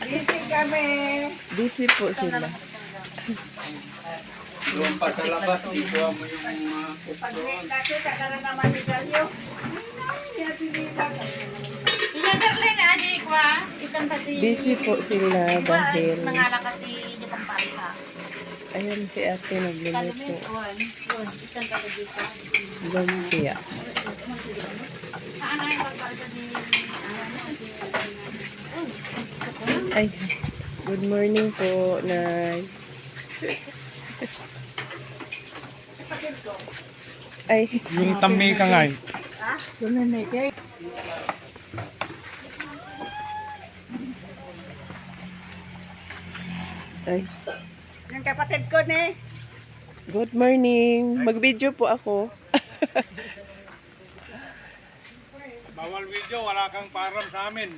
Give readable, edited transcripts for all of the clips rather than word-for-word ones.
Busy kami. Busy po sila. Doon pa sa labas, ikuha mo yung Pag kasi kagana naman ni Galyo. Busy po sila dahil Nangalakati di pamparsa. ayan si ate nagluluto. Lumpia. Ay, good morning po, Nay. Ay, yung tammi ka nga. ay, Yung kapatid ko ni. good morning. Mag-video po ako. Bawal video, wala kang param sa amin.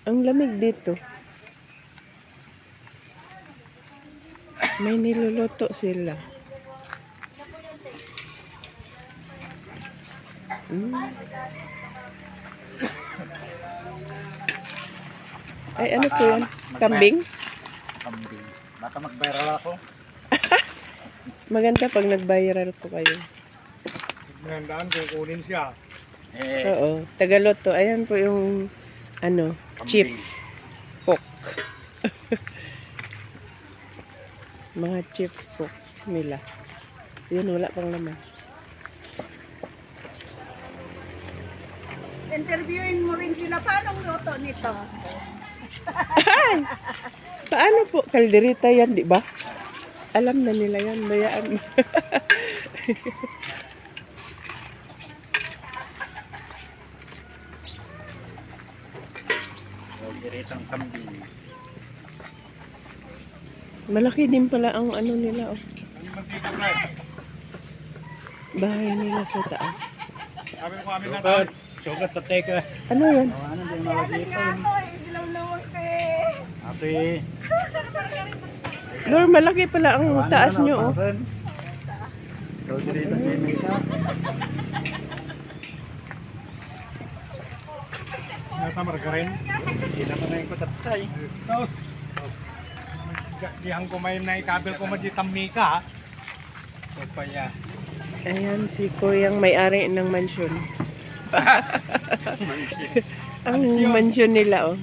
Ang lamig dito. May niluluto sila. Mm. Ay, ano po yan? Kambing? Kambing. Baka mag-viral ako. Maganda pag nag-viral po kayo. Magandaan kung kunin siya. Oo, Tagaloto. Ayan po yung ano, chief cook. Mga chief cook nila. Yun, wala pang laman. Interviewin mo rin sila. Paano luto nito? Paano po? Kalderita yan, di ba? Alam na nila yan. Bayaan mo. Diretang kambing. Malaki din pala ang ano nila. Oh. Ano yung mantika, Brad? Bahay nila sa taas. Sabi ko kami na daan. Sugat na teka. Ano yan? Ano din malagay pa yun? Dilaw-lawas eh. Ate. Lord, malaki pala ang taas nyo. Oh. Ikaw diretang kambing ka. Nata margarin. Hindi naman na yung kutatsay. Tapos. Dihan ko may naikabel ko maditami ka. So pa ya. Ayan si Kuyang may-ari ng mansyon. Ang mansyon nila, oh.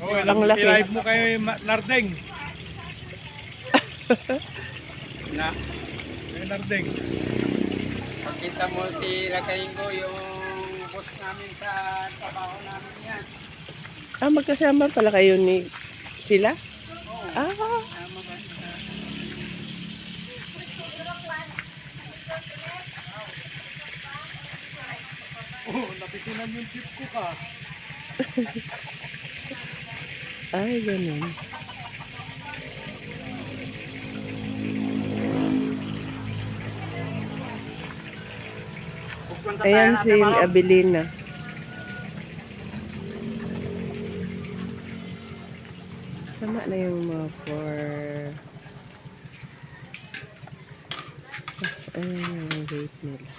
Oh, Ang laki. live mo kayo Nardeng. Na. May Nardeng. Pagkita mo si Lakayin ko yung boss namin sa trabaho namin yan. Ah, magkasama pala kayo ni sila? Ah, Oh, napisinan yung chip ko ka. ay, ganun. Ayan si Abilina. Tama na yung mga ayan yung gate nila.